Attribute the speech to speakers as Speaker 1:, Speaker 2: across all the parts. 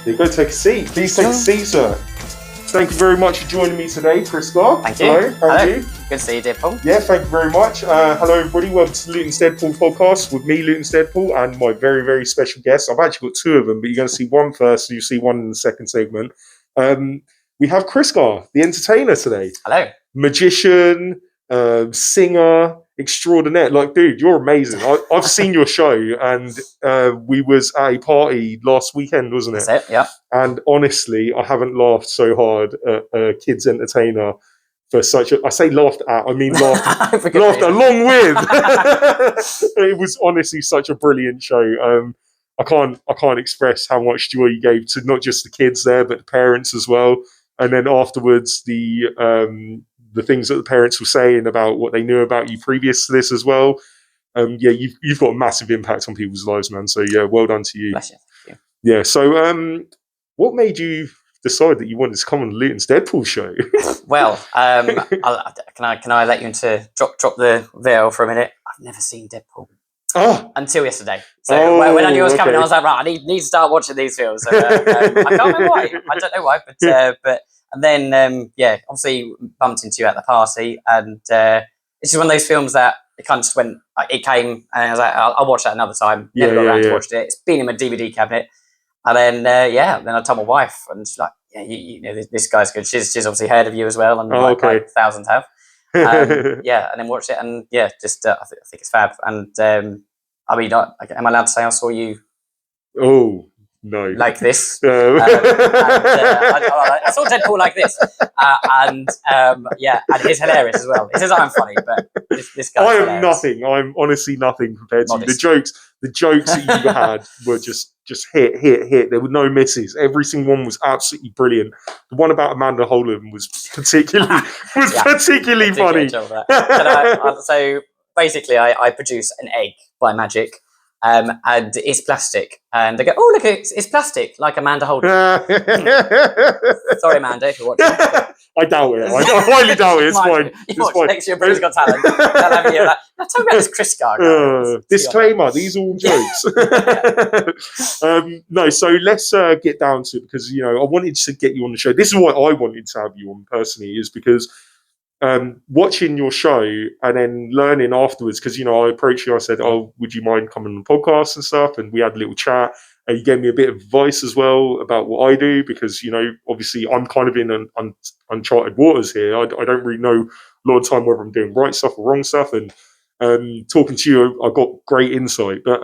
Speaker 1: You go take a seat. Please take a seat, sir. Thank you very much for joining me today, Krisgar.
Speaker 2: Thank you.
Speaker 1: Hello. Thank you.
Speaker 2: Good to see you, Deadpool.
Speaker 1: Yeah, thank you very much. Hello, everybody. Welcome to Luton's Deadpool podcast with me, Luton's Deadpool, and my very, very special guest. I've actually got two of them, but you're going to see one first, and you see one in the second segment. We have Krisgar, the entertainer, today.
Speaker 2: Hello.
Speaker 1: Magician, singer, extraordinaire. Like, dude, you're amazing. I've seen your show, and we was at a party last weekend, wasn't it?
Speaker 2: That's it, yeah.
Speaker 1: And honestly, I haven't laughed so hard at a kids entertainer for such a... I say laughed at, I mean laughed along with. It was honestly such a brilliant show. I can't express how much joy you gave to not just the kids there, but the parents as well. And then afterwards, the things that the parents were saying about what they knew about you previous to this as well. Yeah, you've got a massive impact on people's lives, man. So yeah, well done to you.
Speaker 2: Bless you. Thank you.
Speaker 1: Yeah. So what made you decide that you wanted to come on Luton's Deadpool show?
Speaker 2: Well, can I let you into drop the veil for a minute? I've never seen Deadpool. Until yesterday. So when I knew it was coming, I was like, right, I need to start watching these films. And, I can't remember why. I don't know why, but and then obviously bumped into you at the party, and it's just one of those films that it kind of just went. It came, and I was like, I'll watch that another time. Never got around to watching it. It's been in my DVD cabinet, and then then I told my wife, and she's like, yeah, you know, this guy's good. She's obviously heard of you as well, and like thousands have. And then watched it, and just I think it's fab. And I mean, am I allowed to say I saw you?
Speaker 1: Oh no!
Speaker 2: Like this?
Speaker 1: No.
Speaker 2: I saw Deadpool like this, and he's hilarious as well. He says I'm funny, but this guy.
Speaker 1: I am nothing. I'm honestly nothing compared to you. The jokes that you had were just hit. There were no misses. Every single one was absolutely brilliant. The one about Amanda Holland was particularly funny.
Speaker 2: So basically, I produce an egg by magic. And it's plastic. And they go, oh, look, it's plastic, like Amanda Holden. Sorry, Amanda, if you're watching.
Speaker 1: I doubt it. I highly doubt it. It's fine.
Speaker 2: It's fine. Next year, Britain's Got Talent. They'll have you like, now tell me about this Krisgar.
Speaker 1: Disclaimer, these are all jokes. No, so let's get down to it, because, you know, I wanted to get you on the show. This is why I wanted to have you on personally, is because watching your show and then learning afterwards, because, you know, I approached you, I said, oh, would you mind coming on the podcast and stuff? And we had a little chat, and you gave me a bit of advice as well about what I do, because, you know, obviously I'm kind of in uncharted waters here. I don't really know a lot of time whether I'm doing right stuff or wrong stuff, and talking to you, I got great insight. But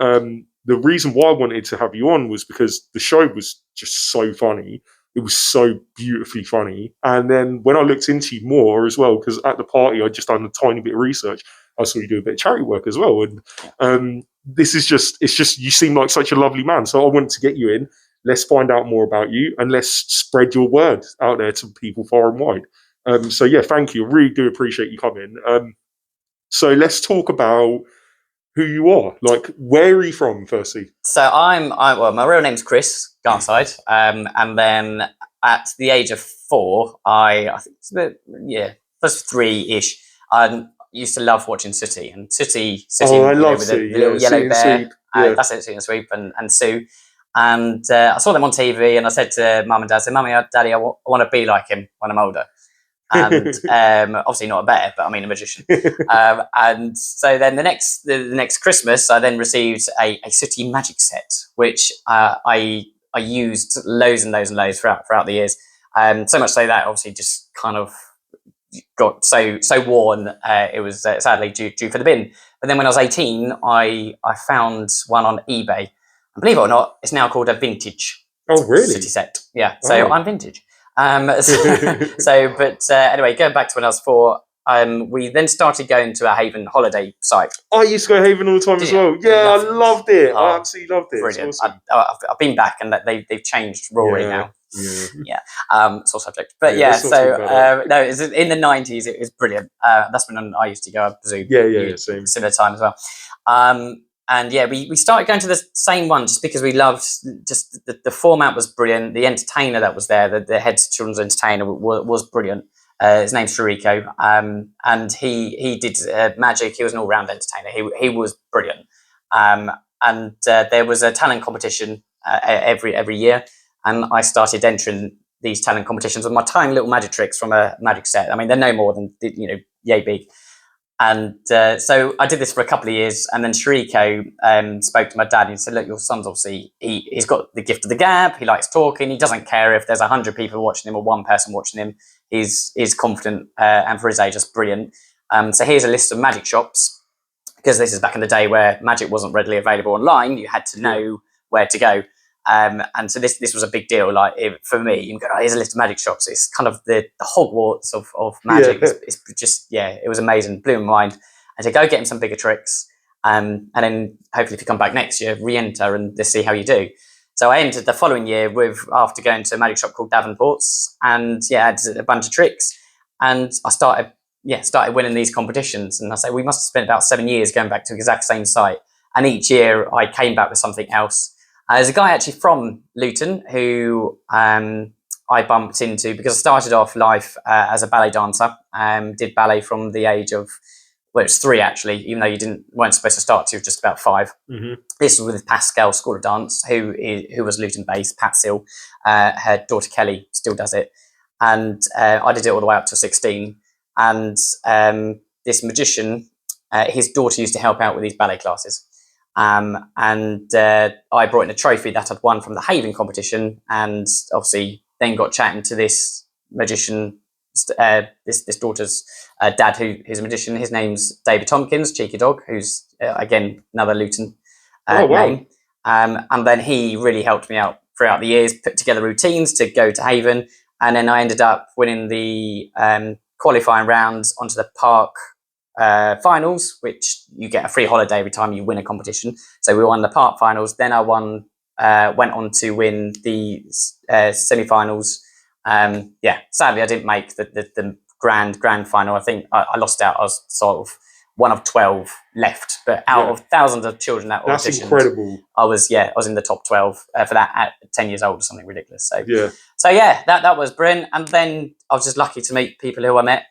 Speaker 1: the reason why I wanted to have you on was because the show was just so funny. It was so beautifully funny. And then when I looked into you more as well, because at the party I just done a tiny bit of research, I saw you do a bit of charity work as well. And it's just you seem like such a lovely man. So I wanted to get you in. Let's find out more about you, and let's spread your word out there to people far and wide. So yeah, thank you. I really do appreciate you coming. So let's talk about who you are. Like, where are you from, firstly?
Speaker 2: So my real name's Chris Garside, and then at the age of 4, I think it's about plus 3-ish. I used to love watching Sooty, and Sooty.
Speaker 1: I love
Speaker 2: with
Speaker 1: Sooty,
Speaker 2: the little yellow bear.
Speaker 1: That's
Speaker 2: it, Sooty and Sweep, and Sue. And I saw them on TV, and I said to Mum and Dad, "Mummy, Daddy, I want to be like him when I'm older." And obviously not a bear, but I mean a magician. And so then the next Christmas, I then received a Sooty magic set, which I used loads and loads and loads throughout the years. So much so that obviously just kind of got so worn. It was sadly due for the bin. But then when I was 18, I found one on eBay. And believe it or not, it's now called a vintage.
Speaker 1: Oh, really?
Speaker 2: Sooty set. Yeah. So I'm vintage. Anyway, going back to when I was 4, we then started going to a Haven holiday site.
Speaker 1: I used to go to Haven all the time as well. Yeah, I loved it. I absolutely loved it.
Speaker 2: Brilliant.
Speaker 1: Awesome.
Speaker 2: I've been back, and they've changed Rory now.
Speaker 1: Yeah.
Speaker 2: It's all subject. But no, it's in the 90s. It was brilliant. That's when I used to go, I presume.
Speaker 1: Yeah, same.
Speaker 2: Similar time as well. And we started going to the same one just because we loved just the format was brilliant. The entertainer that was there, the head children's entertainer was brilliant. His name's Federico, and he did magic. He was an all-round entertainer. He was brilliant. And there was a talent competition every year. and I started entering these talent competitions with my tiny little magic tricks from a magic set. I mean, they're no more than, yay big. And so I did this for a couple of years, and then Shariko spoke to my dad and said, look, your son's obviously, he's got the gift of the gab, he likes talking, he doesn't care if there's 100 people watching him or one person watching him, he's confident, and for his age, that's brilliant. So here's a list of magic shops, because this is back in the day where magic wasn't readily available online, you had to know where to go. And so this was a big deal. Like for me, you can go, here's a list of magic shops. It's kind of the Hogwarts of magic. Yeah. It's just, it was amazing. Blew my mind. And to go get him some bigger tricks. And then hopefully if you come back next year, re-enter and just see how you do. So I entered the following year after going to a magic shop called Davenport's, and I had a bunch of tricks. And I started winning these competitions. And I say, we must have spent about 7 years going back to the exact same site. And each year I came back with something else. There's a guy actually from Luton who I bumped into because I started off life as a ballet dancer. Did ballet from the age of, well, it's 3 actually, even though you weren't supposed to start till just about 5. Mm-hmm. This was with Pascal School of Dance, who was Luton based. Pat Sill, her daughter Kelly still does it, and I did it all the way up to 16. And this magician, his daughter used to help out with these ballet classes. And I brought in a trophy that I'd won from the Haven competition, and obviously then got chatting to this magician, this daughter's dad, who's a magician. His name's David Tompkins, Cheeky Dog, who's again another Luton name. And then he really helped me out throughout the years, put together routines to go to Haven, and then I ended up winning the qualifying rounds onto the park finals, which you get a free holiday every time you win a competition. So we won the park finals. Then I went on to win the semi-finals. Sadly I didn't make the grand final. I think I lost out. I was sort of one of 12 left, but out of thousands of children that auditioned, that's
Speaker 1: incredible.
Speaker 2: I was in the top 12 for that at 10 years old or something ridiculous. So that was brilliant. And then I was just lucky to meet people who I met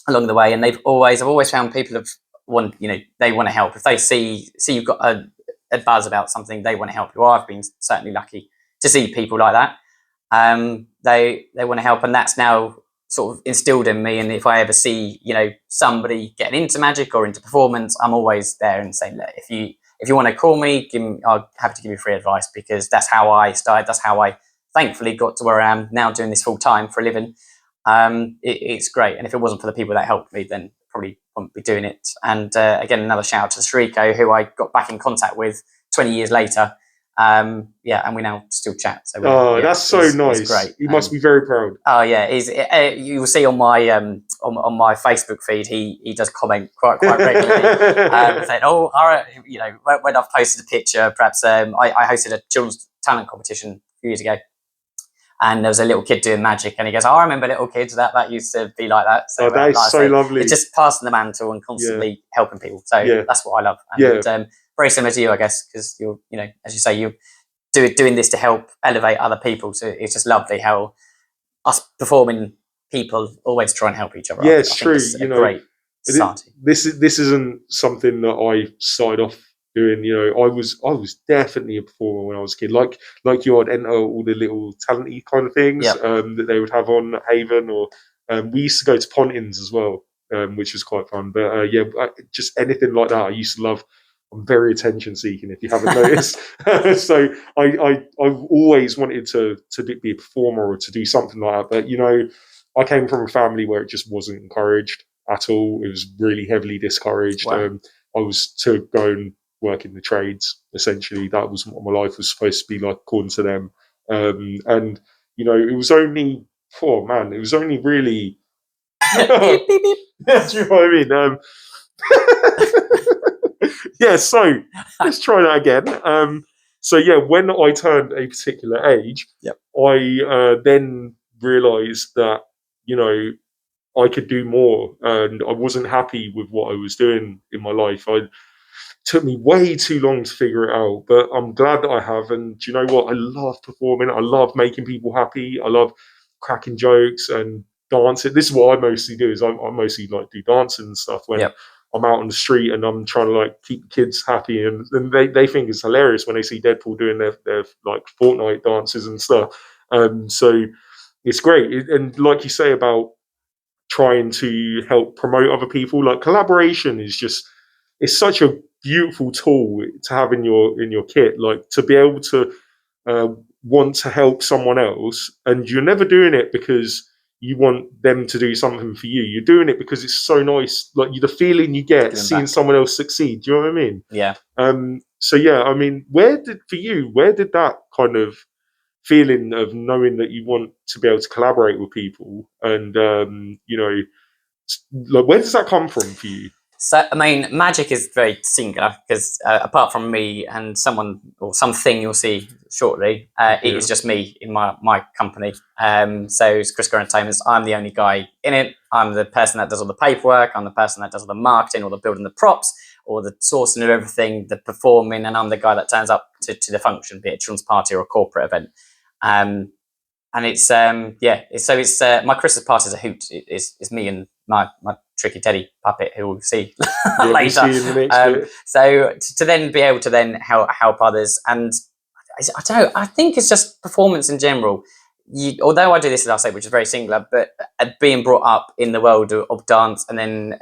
Speaker 2: along the way, and I've always found people they want to help. If they see you've got a buzz about something, they want to help you. I've been certainly lucky to see people like that. They want to help, and that's now sort of instilled in me. And if I ever see somebody getting into magic or into performance, I'm always there and saying, look, if you want to call me, I'll happy to give you free advice, because that's how I started. That's how I thankfully got to where I am now, doing this full time for a living. It's great, and if it wasn't for the people that helped me, then probably wouldn't be doing it. And again, another shout out to Shariko, who I got back in contact with 20 years later. And we now still chat. So
Speaker 1: that's so nice. He's great. He must be very proud.
Speaker 2: Oh yeah, you will see on my on my Facebook feed, he does comment quite regularly, saying, "Oh, all right, when I've posted a picture, perhaps I hosted a children's talent competition a few years ago." And there was a little kid doing magic, and he goes, "Oh, I remember little kids that used to be like that." So
Speaker 1: that is so lovely.
Speaker 2: It's just passing the mantle and constantly helping people. So that's what I love. And very similar to you, I guess, because you're, as you say, you're doing this to help elevate other people. So it's just lovely how us performing people always try and help each other.
Speaker 1: Yeah, it's true.
Speaker 2: It's great society.
Speaker 1: This isn't something that I started off doing. I was definitely a performer when I was a kid. Like you, I'd enter all the little talenty kind of things that they would have on Haven, or we used to go to Pontins as well, which was quite fun. But just anything like that, I used to love. I'm very attention seeking, if you haven't noticed. So I've always wanted to be a performer or to do something like that. But I came from a family where it just wasn't encouraged at all. It was really heavily discouraged.
Speaker 2: Wow.
Speaker 1: I was to go and work in the trades. Essentially, that was what my life was supposed to be like, according to them. And it was only really.
Speaker 2: Beep, beep, beep.
Speaker 1: Do you know what I mean? So let's try that again. When I turned a particular age, I then realised that I could do more, and I wasn't happy with what I was doing in my life. It took me way too long to figure it out, but I'm glad that I have. And do you know what? I love performing. I love making people happy. I love cracking jokes and dancing. This is what I mostly do. Is I mostly like do dancing and stuff when I'm out on the street and I'm trying to keep kids happy, and they think it's hilarious when they see Deadpool doing their like Fortnite dances and stuff. So it's great. And like you say about trying to help promote other people, like collaboration is just, it's such a beautiful tool to have in your kit, like to be able to uh, want to help someone else, and you're never doing it because you want them to do something for you. You're doing it because it's so nice, like the feeling you get
Speaker 2: Giving
Speaker 1: seeing
Speaker 2: back.
Speaker 1: someone else succeed. Do you know what I mean?
Speaker 2: Yeah.
Speaker 1: So yeah, I mean, where did that kind of feeling of knowing that you want to be able to collaborate with people, and like, where does that come from for you?
Speaker 2: So, I mean, magic is very singular because apart from me and someone or something you'll see shortly, it is just me in my company. So it's Krisgar Entertainment. I'm the only guy in it. I'm the person that does all the paperwork. I'm the person that does all the marketing, all the building the props, or the sourcing of everything, the performing, and I'm the guy that turns up to the function, be it a children's party or a corporate event. And it's it's my Christmas party is a hoot. It's me and my tricky teddy puppet who we'll see later.
Speaker 1: We'll see in the next bit.
Speaker 2: So to then be able to then help others, and I don't know, I think it's just performance in general. Although I do this, as I say, which is very singular, but being brought up in the world of dance and then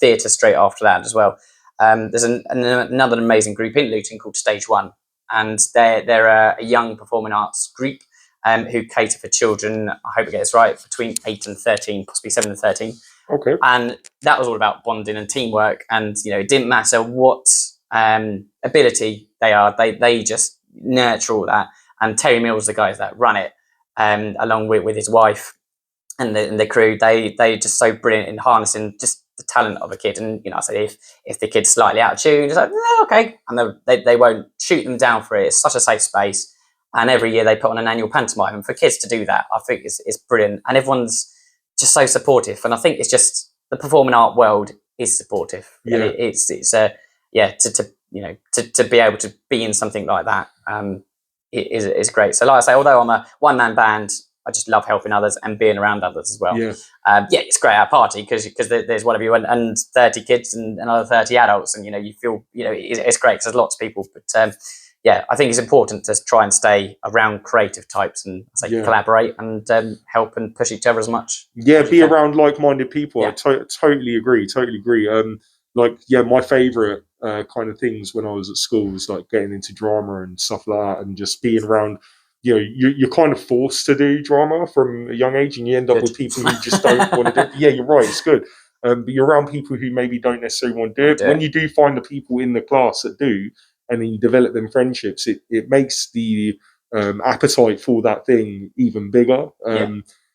Speaker 2: theatre straight after that as well. There's another amazing group in Luton called Stage One, and they're a young performing arts group who cater for children, I hope I get this right, between 8 and 13, possibly 7 and 13.
Speaker 1: Okay.
Speaker 2: And that was all about bonding and teamwork. And, it didn't matter what ability they are, they just nurture all that. And Terry Mills, the guys that run it, along with his wife and the crew, they just so brilliant in harnessing just the talent of a kid. And, I say if the kid's slightly out of tune, it's like, okay. And they won't shoot them down for it. It's such a safe space. And every year they put on an annual pantomime. And for kids to do that, I think it's brilliant. And everyone's just so supportive. And I think it's just the performing art world is supportive.
Speaker 1: Yeah.
Speaker 2: And to be able to be in something like that is great. So like I say, although I'm a one-man band, I just love helping others and being around others as well.
Speaker 1: Yeah.
Speaker 2: It's great at a party because there's one of you and 30 kids and another 30 adults. And, you feel, it's great because there's lots of people. But I think it's important to try and stay around creative types and collaborate and help and push each other as much.
Speaker 1: Yeah, be around like-minded people. Yeah. I totally agree. My favourite kind of things when I was at school was like getting into drama and stuff like that, and just being around. You're kind of forced to do drama from a young age, and you end up with people who just don't want to do it. Yeah, you're right. It's good. But you're around people who maybe don't necessarily want to do it. When you do find the people in the class that do, and then you develop them friendships, it makes the appetite for that thing even bigger.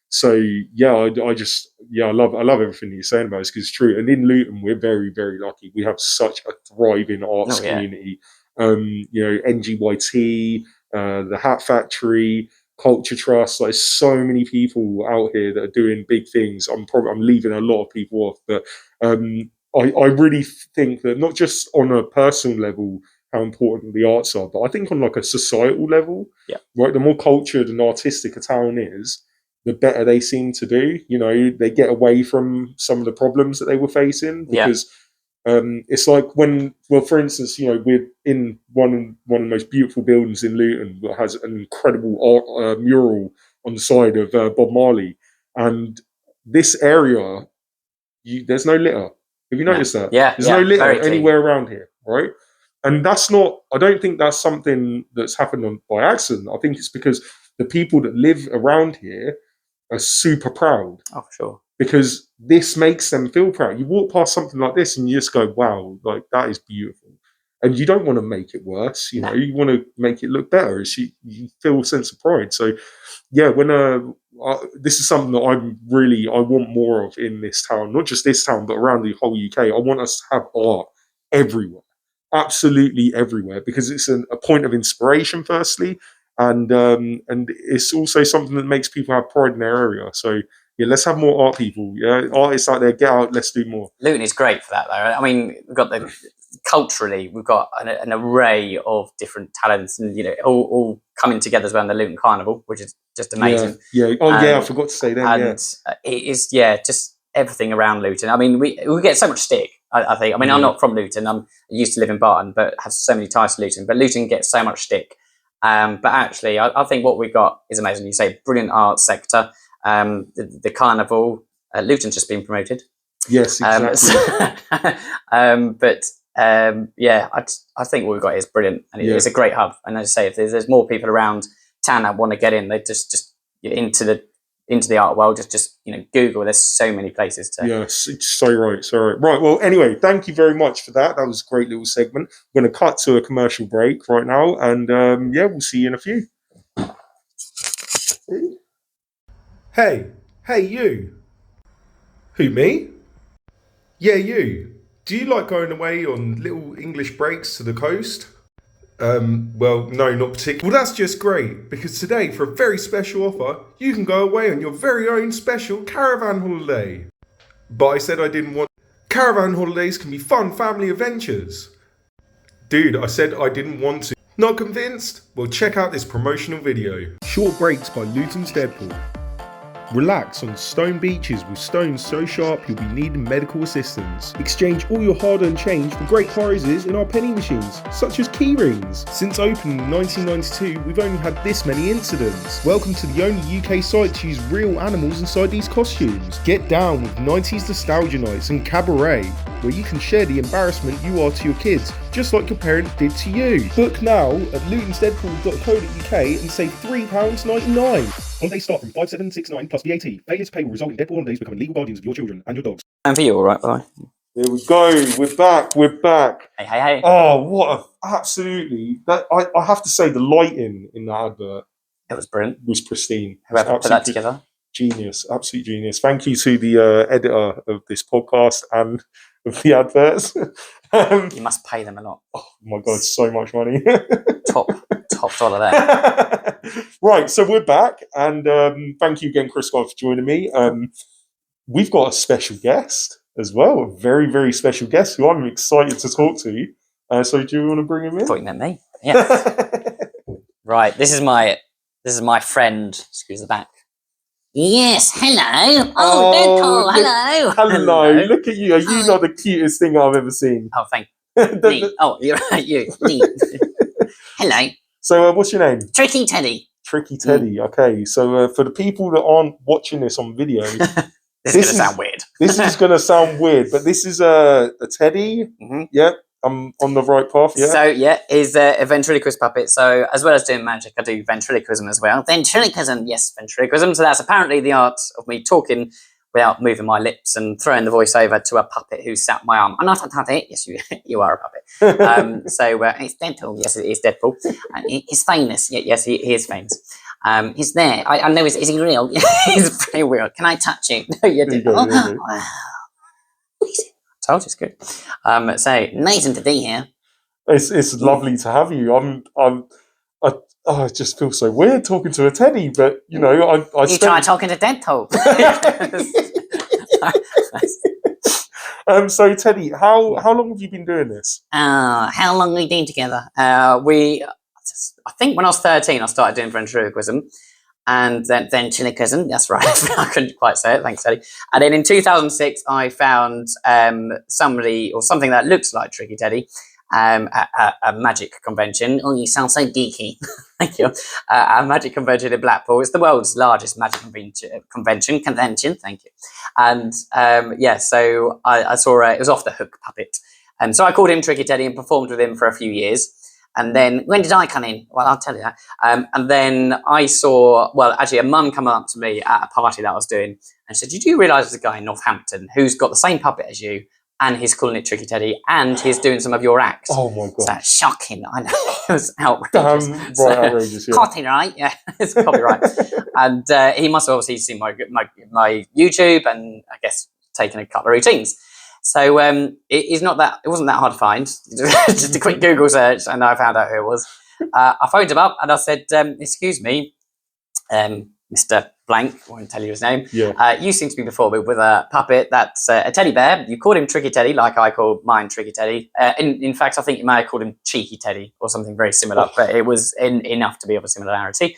Speaker 1: So I love everything you're saying about it because it's true. And in Luton, we're very, very lucky. We have such a thriving arts community. NGYT, the Hat Factory, Culture Trust. Like, so many people out here that are doing big things. I'm leaving a lot of people off, but I really think that not just on a personal level how important the arts are, but I think on like a societal level, right, the more cultured and artistic a town is, the better they seem to do. They get away from some of the problems that they were facing because it's like for instance, we're in one of the most beautiful buildings in Luton that has an incredible art mural on the side of Bob Marley, and this area, there's no litter. Have you noticed that? There's no litter anywhere around here, right? And I don't think that's something that's happened by accident. I think it's because the people that live around here are super proud.
Speaker 2: Oh, for sure.
Speaker 1: Because this makes them feel proud. You walk past something like this and you just go, wow, like that is beautiful. And you don't want to make it worse, you want to make it look better. You feel a sense of pride. So this is something that I want more of in this town, not just this town, but around the whole UK. I want us to have art everywhere. Absolutely everywhere, because it's a point of inspiration, firstly, and it's also something that makes people have pride in their area. So let's have more art people. Artists out there, get out, let's do more.
Speaker 2: Luton is great for that, though. I mean, we've got culturally, we've got an array of different talents, and all coming together as well in the Luton Carnival, which is just amazing.
Speaker 1: I forgot to say that.
Speaker 2: And it is just everything around Luton. I mean, we get so much stick. I think. I mean, I'm not from Luton. I used to live in Barton, but have so many ties to Luton. But Luton gets so much stick. But actually, I think what we've got is amazing. You say brilliant arts sector. The carnival, Luton's just been promoted.
Speaker 1: Yes, exactly.
Speaker 2: Yeah, I think what we've got is brilliant, and it's a great hub. And as I say, if there's more people around town that want to get in, they just get into the art world. Just Google. There's so many places to.
Speaker 1: Yes, it's so right. Right. Well, anyway, thank you very much for that. That was a great little segment. We're going to cut to a commercial break right now, and we'll see you in a few.
Speaker 3: Hey, you. Who, me? Yeah, you. Do you like going away on little English breaks to the coast? Well, no, not particularly. Well, that's just great, because today, for a very special offer, you can go away on your very own special caravan holiday. But I said I didn't want... Caravan holidays can be fun family adventures. Dude, I said I didn't want to. Not convinced? Well, check out this promotional video. Short Breaks by Luton's Deadpool. Relax on stone beaches with stones so sharp you'll be needing medical assistance. Exchange all your hard-earned change for great prizes in our penny machines, such as key rings. Since opening in 1992, we've only had this many incidents. Welcome to the only UK site to use real animals inside these costumes. Get down with 90s nostalgia nights and cabaret, where you can share the embarrassment you are to your kids, just like your parents did to you. Book now at lutonsdeadpool.co.uk and save £3.99. Holidays start from £5,769 plus VAT. Failure to pay will result in Deadpool holidays becoming legal guardians of your children and your dogs.
Speaker 2: And for you, all right, bye.
Speaker 1: There we go. We're back.
Speaker 2: Hey.
Speaker 1: Oh, what absolutely. That I have to say, the lighting in that advert.
Speaker 2: It was brilliant.
Speaker 1: Was pristine.
Speaker 2: Whoever put that together.
Speaker 1: Genius. Absolute genius. Thank you to the editor of this podcast and of the adverts.
Speaker 2: You must pay them a lot.
Speaker 1: Oh my God, so much money.
Speaker 2: Top dollar there.
Speaker 1: Right, so we're back, and thank you again, Krisgar, for joining me. We've got a special guest as well, a very, very special guest who I'm excited to talk to. So do you want to bring him in?
Speaker 2: I thought you meant me. Yeah. Right, this is my friend. Excuse the back. Yes, hello. Oh, Deadpool, hello.
Speaker 1: Hello. Look at you. Are you not the cutest thing I've ever seen?
Speaker 2: Oh, thank you. Oh, you're right, you. Hello.
Speaker 1: So, what's your name?
Speaker 2: Tricky Teddy.
Speaker 1: Tricky Teddy. Okay. So, for the people that aren't watching this on video,
Speaker 2: this is going to sound weird.
Speaker 1: This is going to sound weird, but this is a teddy.
Speaker 2: Mm-hmm.
Speaker 1: Yep. I'm on the right path, yeah?
Speaker 2: So, yeah, he's a ventriloquist puppet. So, as well as doing magic, I do ventriloquism as well. Ventriloquism, yes, ventriloquism. So, that's apparently the art of me talking without moving my lips and throwing the voice over to a puppet who sat my arm. I'm not a puppet. Yes, you are a puppet. It's Deadpool. Yes, it is Deadpool. He's famous. Yes, he is famous. He's there. I know. Is he real? He's very real. Can I touch you? No, you didn't. Told you it's good. So amazing to be here.
Speaker 1: It's lovely to have you. I just feel so weird talking to a teddy, but you
Speaker 2: try talking to Deadpool.
Speaker 1: So Teddy, how long have you been doing this?
Speaker 2: How long have we been together? I think when I was 13, I started doing ventriloquism. And then ventriloquism, that's right. I couldn't quite say it. Thanks, Teddy. And then in 2006, I found somebody or something that looks like Tricky Teddy at a magic convention. Oh, you sound so geeky. Thank you. A magic convention in Blackpool. It's the world's largest magic convention. Thank you. And so I saw it was Off the Hook puppet. And so I called him Tricky Teddy and performed with him for a few years. And then, when did I come in? Well, I'll tell you that. And then I saw, a mum come up to me at a party that I was doing and said, "Did you realise there's a guy in Northampton who's got the same puppet as you, and he's calling it Tricky Teddy, and he's doing some of your acts?"
Speaker 1: Oh my God.
Speaker 2: So shocking. I know. It was outrageous.
Speaker 1: Outrageous, yeah.
Speaker 2: Copyright, yeah. It's copyright. And he must have obviously seen my YouTube and I guess taken a couple of routines. So it wasn't that hard to find. Just a quick Google search, and I found out who it was. I phoned him up and I said, "Excuse me, Mr. Blank, I won't tell you his name.
Speaker 1: Yeah.
Speaker 2: You seem to be before me with a puppet that's a teddy bear. You called him Tricky Teddy, like I called mine Tricky Teddy. In fact, I think you may have called him Cheeky Teddy or something very similar, but it was enough to be of a similarity.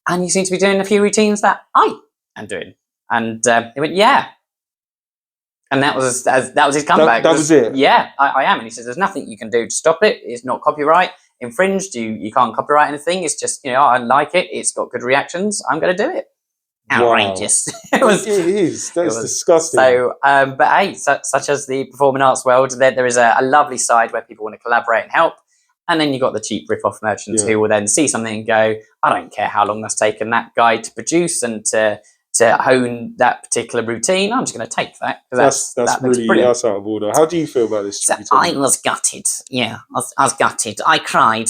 Speaker 2: And you seem to be doing a few routines that I am doing." And he went, "Yeah." And that was his comeback.
Speaker 1: That was it?
Speaker 2: Yeah, I am. And he says, "There's nothing you can do to stop it. It's not copyright. infringed. You can't copyright anything. It's just, I like it. It's got good reactions. I'm going to do it. Outrageous.
Speaker 1: Wow. It is. That's disgusting.
Speaker 2: So, but hey, such as the performing arts world, there is a lovely side where people want to collaborate and help. And then you've got the cheap rip-off merchants who will then see something and go, I don't care how long that's taken that guy to produce and to hone that particular routine. I'm just going to take that.
Speaker 1: That's really out of order. How do you feel about this?
Speaker 2: So I was gutted. Yeah, I was gutted. I cried.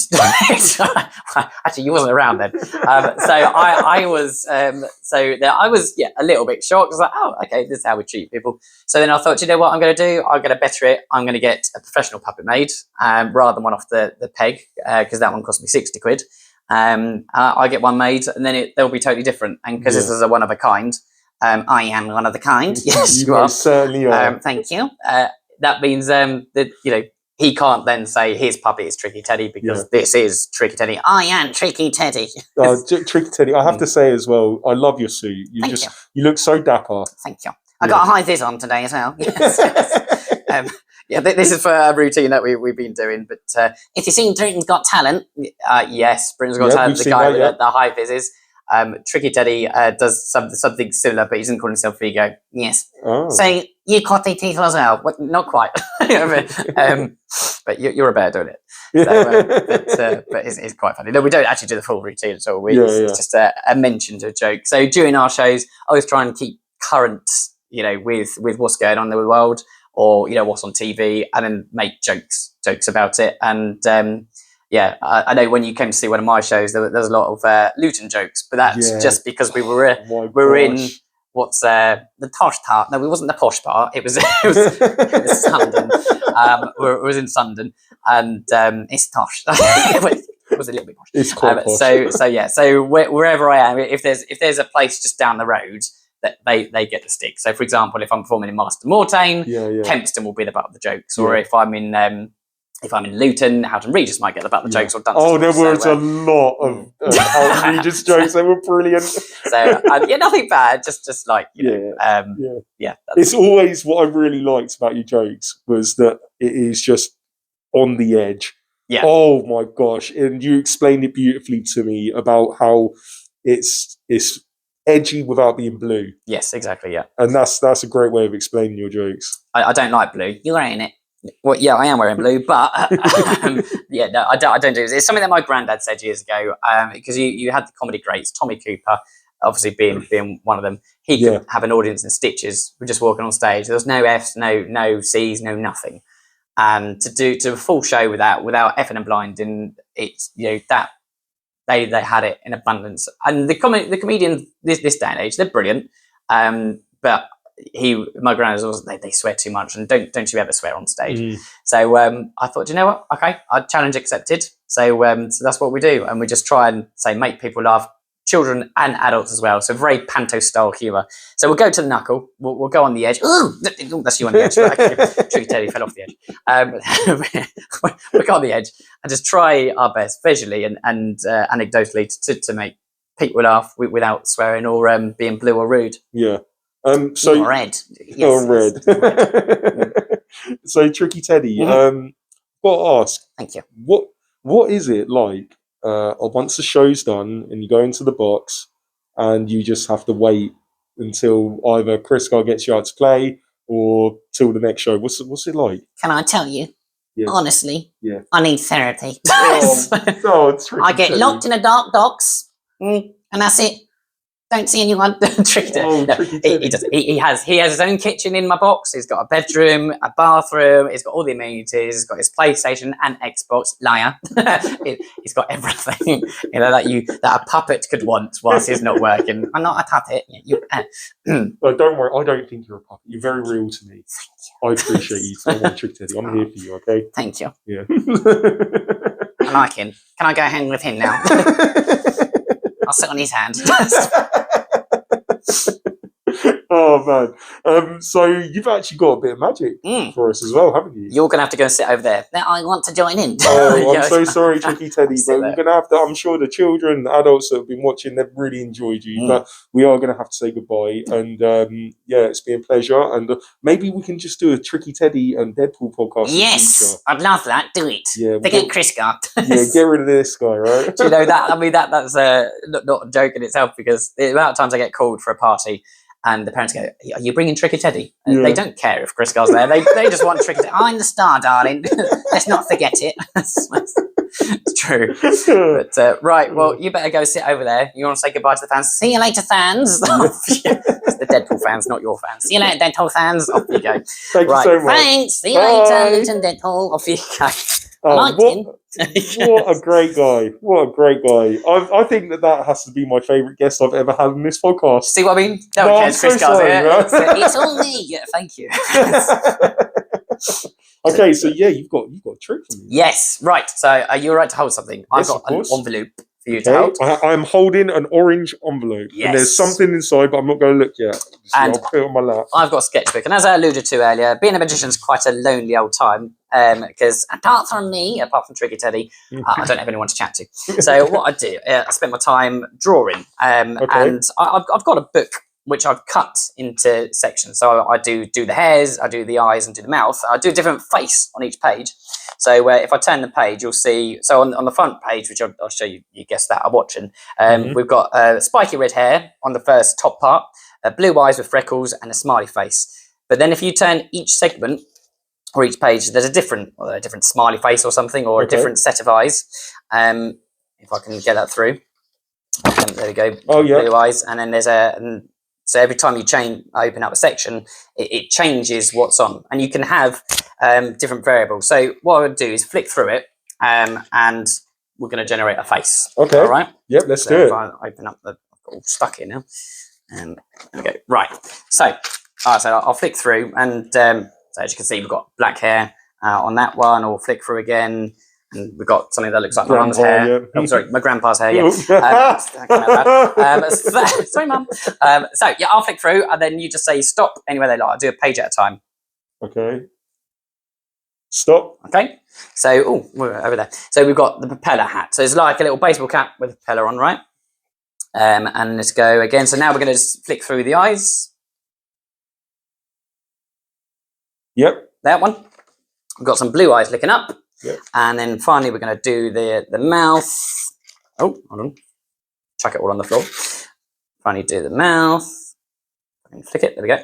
Speaker 2: Actually, you wasn't around then. I was a little bit shocked. I was like, oh, okay, this is how we treat people. So then I thought, you know what I'm going to do? I'm going to better it. I'm going to get a professional puppet made rather than one off the peg, because that one cost me 60 quid. I get one made, and then they'll be totally different. And because this is a one of a kind, I am one of the kind. Yes,
Speaker 1: you are. Certainly are.
Speaker 2: Thank you. That means that he can't then say his puppet is Tricky Teddy because this is Tricky Teddy. I am Tricky Teddy.
Speaker 1: Tricky Teddy. I have to say as well, I love your suit. You look so dapper.
Speaker 2: Thank you. I got a high vis on today as well. Yes. This is for a routine that we've been doing. But if you've seen Britain's Got Talent, yes, Britain's Got Talent, the guy with the high vises. Tricky Teddy does something similar, but he doesn't call himself Vigo. Yes. Oh. So you cut the teeth as well? Well, not quite. But you're a bear doing it. So, but it's quite funny. No, we don't actually do the full routine at all. It's just a mention to a joke. So during our shows, I always try and keep current, with what's going on in the world, or what's on TV, and then make jokes about it. And I know when you came to see one of my shows, there was a lot of Luton jokes, but that's just because we were in what's the tosh part. No, it wasn't the posh part. It was Sundon. It was in Sundon, and it's tosh. It was a little bit posh.
Speaker 1: It's quite posh.
Speaker 2: So wherever I am, if there's a place just down the road, that they get the stick. So, for example, if I'm performing in Marston Mortain, Kempston will be the butt of the jokes. Or if I'm in Luton, Houghton Regis might get the butt of the jokes. Or Dunstable.
Speaker 1: Oh, there was a lot of Houghton Regis jokes. They were brilliant.
Speaker 2: So nothing bad. Just like
Speaker 1: It's always what I really liked about your jokes was that it is just on the edge.
Speaker 2: Yeah.
Speaker 1: Oh my gosh! And you explained it beautifully to me about how it's edgy without being blue.
Speaker 2: Yes, exactly. Yeah,
Speaker 1: and that's a great way of explaining your jokes.
Speaker 2: I don't like blue. You're wearing it. Well, yeah, I am wearing blue, but no, I don't do it. It's something that my granddad said years ago. Because you had the comedy greats, Tommy Cooper, obviously being one of them. He could have an audience in stitches. We're just walking on stage. There was no Fs, no Cs, no nothing. And to do a full show without effing and blinding, it's that. They had it in abundance, and the comedians this day and age, they're brilliant. But my granddad was they swear too much, and don't you ever swear on stage. So I thought, you know what? Okay, challenge accepted. So that's what we do, and we just try and make people laugh, children and adults as well. So very panto style humour. So we'll go to the knuckle. We'll go on the edge. Ooh, that's you on the edge. Tricky Teddy fell off the edge. We'll go on the edge and just try our best visually and anecdotally to make people laugh without swearing or being blue or rude.
Speaker 1: Yeah. So
Speaker 2: or red.
Speaker 1: Yes, red. So Tricky Teddy. Got to ask.
Speaker 2: Thank you.
Speaker 1: What is it like? Once the show's done and you go into the box and you just have to wait until either Krisgar gets you out to play or till the next show. What's it like?
Speaker 2: Can I tell you? Yeah. Honestly, I need therapy.
Speaker 1: I
Speaker 2: get locked in a dark box and that's it. Don't see anyone. Tricky Teddy. He does. He has his own kitchen in my box. He's got a bedroom, a bathroom. He's got all the amenities. He's got his PlayStation and Xbox. Liar. He's got everything that a puppet could want whilst he's not working. I'm not a puppet.
Speaker 1: But don't worry. I don't think you're a puppet. You're very real to me. I appreciate you. Don't worry, Tricky Teddy. I'm here for you. Okay.
Speaker 2: Thank you.
Speaker 1: Yeah.
Speaker 2: I like him. Can I go hang with him now? I'll sit on his hand.
Speaker 1: Oh man. So you've actually got a bit of magic for us as well, haven't you?
Speaker 2: You're gonna have to go and sit over there. Now I want to join in.
Speaker 1: Oh, I'm so sorry, Tricky Teddy, but
Speaker 2: there.
Speaker 1: we're gonna have to. I'm sure the children, the adults that have been watching, they've really enjoyed you. But we are gonna have to say goodbye. And yeah, it's been a pleasure. And maybe we can just do a Tricky Teddy and Deadpool podcast.
Speaker 2: Yes, I'd love that. Do it.
Speaker 1: Yeah,
Speaker 2: forget Krisgar.
Speaker 1: Yeah, get rid of this guy, right?
Speaker 2: Do you know that? I mean, that's not a joke in itself, because the amount of times I get called for a party and the parents go, "Are you bringing Tricky Teddy?" And they don't care if Krisgar's there. They just want Tricky Teddy. I'm the star, darling. Let's not forget it. It's true. But right, well, you better go sit over there. You want to say goodbye to the fans? See you later, fans. It's the Deadpool fans, not your fans. See you later, Deadpool fans. Off you go.
Speaker 1: Thank you so much.
Speaker 2: Thanks. See you later, Luton Deadpool. Off you go.
Speaker 1: What a great guy. What a great guy. I think that has to be my favourite guest I've ever had on this podcast.
Speaker 2: See what I mean? No one cares, Chris Garza. It's all me. Yeah, thank you.
Speaker 1: Okay, so yeah, you've got a trick for me.
Speaker 2: Yes, right. So are you all right to hold something?
Speaker 1: Yes,
Speaker 2: I've got an envelope for you
Speaker 1: okay.
Speaker 2: to hold.
Speaker 1: I'm holding an orange envelope.
Speaker 2: Yes.
Speaker 1: And there's something inside, but I'm not going to look yet.
Speaker 2: And
Speaker 1: I'll put it on my lap.
Speaker 2: I've got a sketchbook. And as I alluded to earlier, being a magician's quite a lonely old time. Because apart from Tricky Teddy, I don't have anyone to chat to. So what I do, I spend my time drawing. And I've got a book which I've cut into sections. So I do the hairs, I do the eyes, and do the mouth. I do a different face on each page. So if I turn the page, you'll see. So on the front page, which I'll show you, you guessed that, I'm watching. We've got spiky red hair on the first top part, blue eyes with freckles, and a smiley face. But then if you turn each segment or each page, there's a different smiley face or something, or a different set of eyes. If I can get that through. There we go.
Speaker 1: Oh yeah.
Speaker 2: Blue eyes, and then there's so every time you open up a section, it changes what's on, and you can have different variables. So what I would do is flick through it, and we're going to generate a face.
Speaker 1: Okay.
Speaker 2: All right.
Speaker 1: Yep. Let's do
Speaker 2: if
Speaker 1: it.
Speaker 2: I open up I've got all stuck here now, and there we go. Right. So I'll flick through, and so as you can see, we've got black hair on that one. Or flick through again. And we've got something that looks like my mum's hair. Yeah. Oh, sorry, my grandpa's hair. Yeah. Sorry, mum. So yeah, I'll flick through, and then you just say stop anywhere they like. I'll do a page at a time.
Speaker 1: Okay. Stop.
Speaker 2: Okay. So we're over there. So we've got the propeller hat. So it's like a little baseball cap with a propeller on, right? And let's go again. So now we're going to just flick through the eyes.
Speaker 1: Yep.
Speaker 2: That one. We've got some blue eyes looking up.
Speaker 1: Yep.
Speaker 2: And then finally we're going to do the mouth. Oh, hold on. Chuck it all on the floor. Finally do the mouth. Flick it. There we go.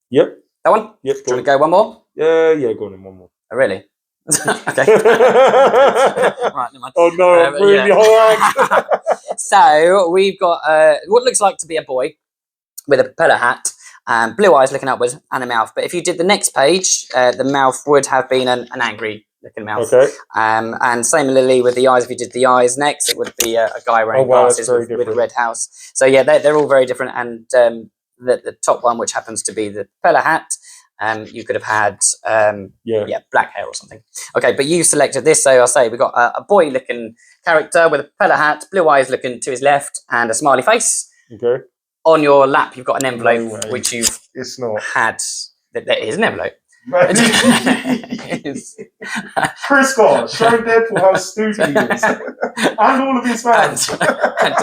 Speaker 1: Yep.
Speaker 2: That one?
Speaker 1: Yep.
Speaker 2: Do you want to go one more?
Speaker 1: Yeah, go on in one more.
Speaker 2: Oh, really? Okay. Right, never mind.
Speaker 1: Oh no, I'm ruining your whole act.
Speaker 2: So we've got what looks like to be a boy with a propeller hat. Blue eyes looking upwards, and a mouth. But if you did the next page, the mouth would have been an angry looking mouth. Okay. And similarly with the eyes, if you did the eyes next, it would be a guy wearing glasses with a red house. So yeah, they're all very different. And the top one, which happens to be the propeller hat, you could have had black hair or something. Okay, but you selected this, so I'll say we've got a boy looking character with a propeller hat, blue eyes looking to his left, and a smiley face. Okay. On your lap, you've got an envelope which you've had. There is an envelope.
Speaker 1: Krisgar, show Deadpool how stupid he is. And all of his fans.
Speaker 2: And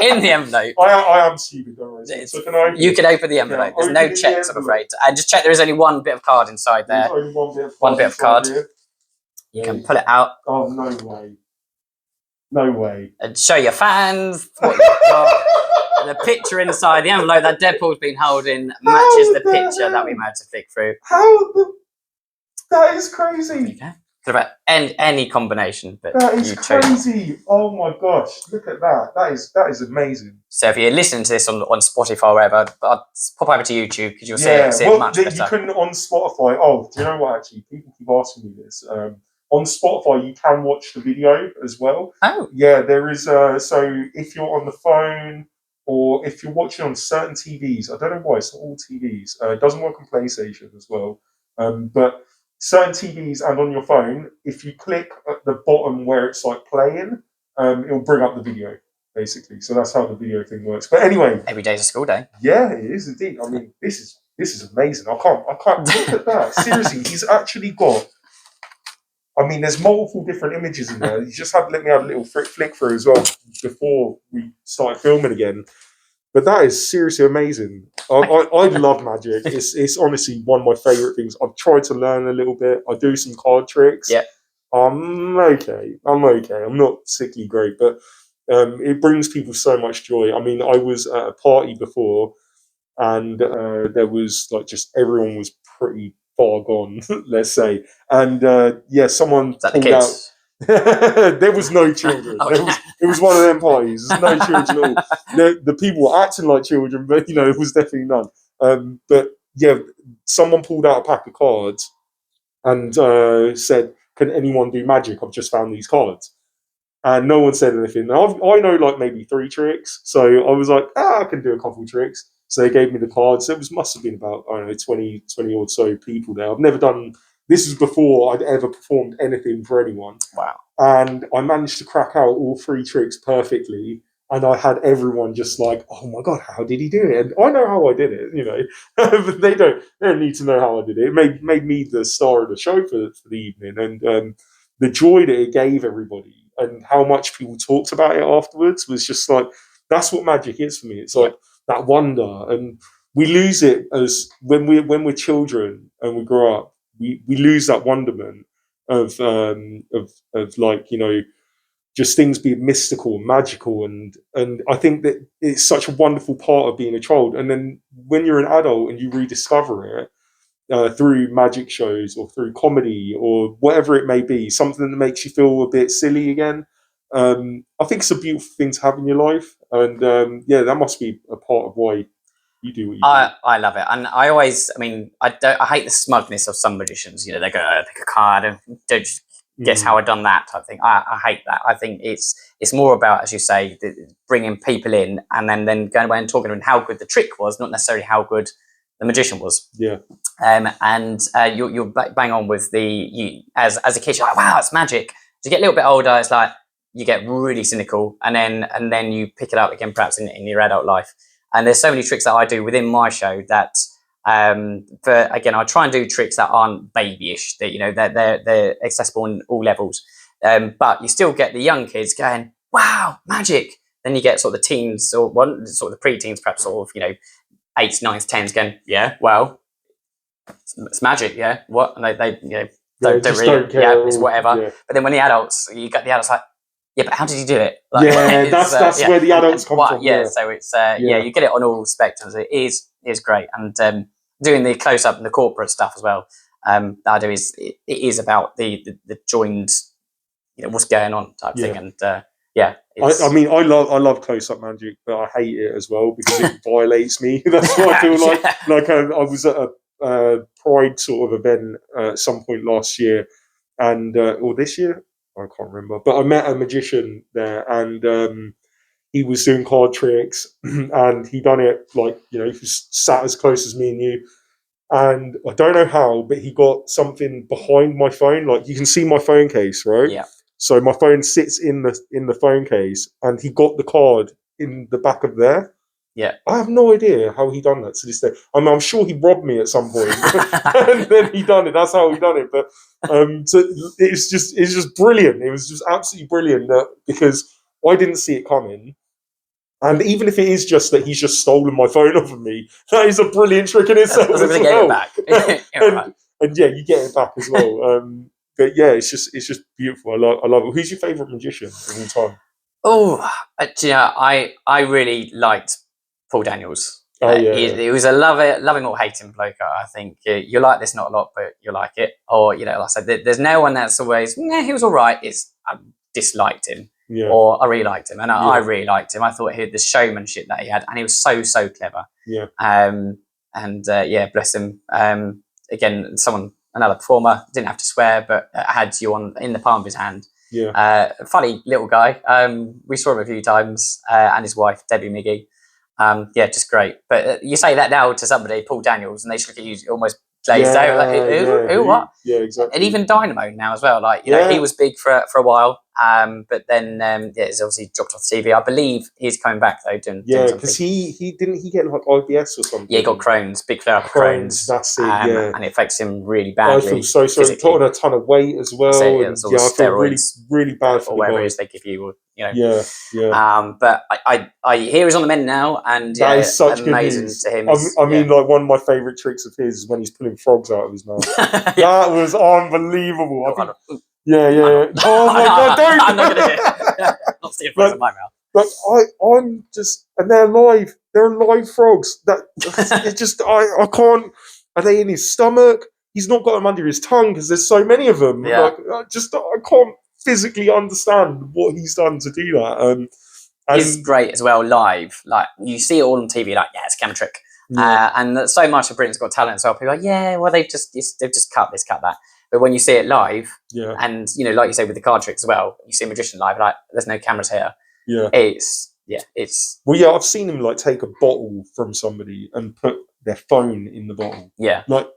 Speaker 2: in the envelope.
Speaker 1: I am stupid, don't worry. So can I
Speaker 2: you can open the envelope. There's no checks, I'm afraid. And just check there is only one bit of card inside there.
Speaker 1: There's only
Speaker 2: one bit of card. You can pull it out.
Speaker 1: Oh, no way. No way.
Speaker 2: And show your fans what you've got. The picture inside the envelope that Deadpool's been holding matches the picture that we managed to flick through.
Speaker 1: That is crazy.
Speaker 2: Okay. Could have any combination, but
Speaker 1: that is crazy. Oh my gosh, look at that. That is amazing.
Speaker 2: So if you're listening to this on Spotify or wherever, I'll pop over to YouTube because you'll see it much better.
Speaker 1: You couldn't on Spotify. Oh, do you know what? Actually, people keep asking me this. On Spotify, you can watch the video as well.
Speaker 2: Oh,
Speaker 1: yeah, there is. So if you're on the phone, or if you're watching on certain TVs, I don't know why, it's not all TVs. It doesn't work on PlayStation as well. But certain TVs and on your phone, if you click at the bottom where it's like playing, it'll bring up the video. basically. So that's how the video thing works. But anyway,
Speaker 2: every day's a school day.
Speaker 1: Yeah, it is indeed. I mean, this is amazing. I can't look at that. Seriously, he's actually got. I mean, there's multiple different images in there. You just let me have a little flick through as well before we started filming again. But that is seriously amazing. I love magic. It's honestly one of my favourite things. I've tried to learn a little bit. I do some card tricks.
Speaker 2: Yeah.
Speaker 1: I'm okay. I'm not sickly great, but it brings people so much joy. I mean, I was at a party before, and there was like just everyone was pretty far gone, let's say. And someone pulled out. There was no children. It was one of them parties. There's no children at all. The people were acting like children, but it was definitely none. But yeah, someone pulled out a pack of cards and said, "Can anyone do magic? I've just found these cards." And no one said anything. I know like maybe 3 tricks, so I was like, I can do a couple tricks. So they gave me the cards. It must have been about, I don't know, 20 or so people there. I've never done, this was before I'd ever performed anything for anyone.
Speaker 2: Wow.
Speaker 1: And I managed to crack out all 3 tricks perfectly. And I had everyone just like, oh my God, how did he do it? And I know how I did it, but they don't need to know how I did it. It made me the star of the show for the evening. And the joy that it gave everybody and how much people talked about it afterwards was just like, that's what magic is for me. It's like that wonder, and we lose it as when we're children and we grow up, we lose that wonderment of like, just things being mystical and magical, and I think that it's such a wonderful part of being a child. And then when you're an adult and you rediscover it, through magic shows or through comedy or whatever it may be, something that makes you feel a bit silly again. I think it's a beautiful thing to have in your life, and that must be a part of why you do what you do.
Speaker 2: I love it, and I hate the smugness of some magicians. They go, pick a card and don't guess how I done that type thing. I hate that. I think it's more about, as you say, bringing people in and then going away and talking to them how good the trick was, not necessarily how good the magician was.
Speaker 1: Yeah.
Speaker 2: You're bang on with as a kid, you're like, wow, it's magic. As you get a little bit older, it's like you get really cynical, and then you pick it up again, perhaps in your adult life. And there's so many tricks that I do within my show that, again, I try and do tricks that aren't babyish. That they're accessible on all levels. But you still get the young kids going, wow, magic. Then you get sort of the teens or sort of the pre-teens, perhaps sort of 8s, 9s, 10s going, yeah, well, it's magic, yeah. What? And they don't really care. It's whatever. Yeah. But then when the adults, you got the adults like, yeah, but how did you do it? Like,
Speaker 1: that's where the adults come from.
Speaker 2: Yeah, so it's you get it on all spectrums. It is great, and doing the close up and the corporate stuff as well. That I do it is about the joined, what's going on type thing, and
Speaker 1: I mean, I love close up magic, but I hate it as well because it violates me. That's what I feel like. Like I was at a Pride sort of event at some point last year, and or this year. I can't remember, but I met a magician there, and he was doing card tricks, and he done it like he was sat as close as me and you, and I don't know how, but he got something behind my phone. Like you can see my phone case, right?
Speaker 2: Yeah.
Speaker 1: So my phone sits in the phone case, and he got the card in the back of there.
Speaker 2: Yeah,
Speaker 1: I have no idea how he done that to this day. I mean, I'm sure he robbed me at some point, and then he done it. That's how he done it. But so it's just brilliant. It was just absolutely brilliant because I didn't see it coming. And even if it is just that he's just stolen my phone off of me, that is a brilliant trick in itself as well.
Speaker 2: Get it back.
Speaker 1: and yeah, you get it back as well. But yeah, it's just beautiful. I love it. Who's your favourite magician of all time?
Speaker 2: Oh, I really liked Paul Daniels.
Speaker 1: Oh yeah,
Speaker 2: he was a loving or hating bloke. I think you like this not a lot, but you like it. Or like I said, there's no one that's always he was all right. I disliked him, or I really liked him, and I really liked him. I thought he had the showmanship that he had, and he was so clever.
Speaker 1: Yeah.
Speaker 2: Bless him. Again, another performer didn't have to swear, but had you in the palm of his hand.
Speaker 1: Yeah.
Speaker 2: Funny little guy. We saw him a few times, and his wife Debbie Miggy. Just great. But you say that now to somebody, Paul Daniels, and they just look at you almost glazed out. Like, who? What?
Speaker 1: Yeah, exactly.
Speaker 2: And even Dynamo now as well. Like he was big for a while. But then it's obviously dropped off TV. I believe he's coming back though, doing
Speaker 1: because
Speaker 2: something.
Speaker 1: he didn't he get like IBS or something.
Speaker 2: Yeah, he got Crohn's, big flare up of Crohn's.
Speaker 1: That's it. Yeah,
Speaker 2: and it affects him really badly.
Speaker 1: I feel so sorry. He put on a ton of weight as well.
Speaker 2: So
Speaker 1: and I feel really bad for
Speaker 2: or whatever it is they give you, or, you know.
Speaker 1: Yeah.
Speaker 2: But I hear he's on the mend now, and
Speaker 1: that is such
Speaker 2: amazing
Speaker 1: good news.
Speaker 2: to him.
Speaker 1: I mean, like one of my favourite tricks of his is when he's pulling frogs out of his mouth. That was unbelievable. Yeah. Oh my God, don't!
Speaker 2: I'm not going to do it. Not seeing frogs in my mouth.
Speaker 1: But I'm just, and they're live. They're live frogs. It's just, I can't. Are they in his stomach? He's not got them under his tongue because there's so many of them.
Speaker 2: Yeah.
Speaker 1: I can't physically understand what he's done to do that. And
Speaker 2: it's great as well live. Like you see it all on TV, like it's a camera trick. And so much of Britain's Got Talent as well. People are like, yeah, well they've just cut this, cut that. But when you see it live, and like you say with the card tricks as well, you see a magician live, like there's no cameras here.
Speaker 1: Yeah,
Speaker 2: it's
Speaker 1: well, yeah. I've seen him like take a bottle from somebody and put their phone in the bottle.
Speaker 2: Yeah,
Speaker 1: like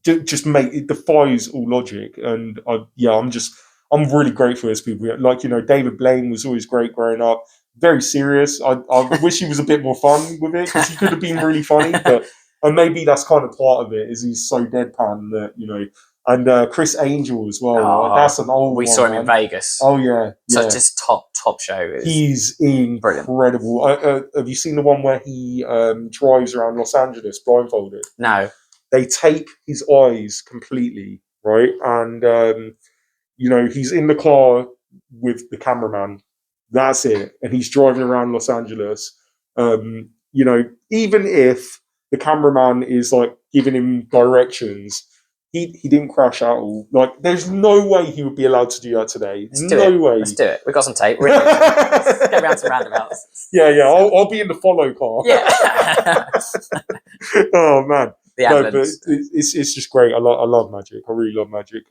Speaker 1: just make it defies all logic. And I'm really grateful as people. Like David Blaine was always great growing up. Very serious. I wish he was a bit more fun with it because he could have been really funny. And maybe that's kind of part of it is he's so deadpan that And Chris Angel as well. That's an old one.
Speaker 2: We saw him in Vegas.
Speaker 1: Oh, yeah.
Speaker 2: So just top show.
Speaker 1: He's incredible. Have you seen the one where he drives around Los Angeles blindfolded?
Speaker 2: No.
Speaker 1: They tape his eyes completely, right? And, he's in the car with the cameraman. That's it. And he's driving around Los Angeles. Even if the cameraman is like giving him directions, he didn't crash at all. Like, there's no way he would be allowed to do that today. No way.
Speaker 2: Let's do it. We've got some tape. Let's get around some roundabouts.
Speaker 1: Yeah. I'll be in the follow car.
Speaker 2: Yeah.
Speaker 1: Oh man.
Speaker 2: But
Speaker 1: it's just great. I love magic. I really love magic.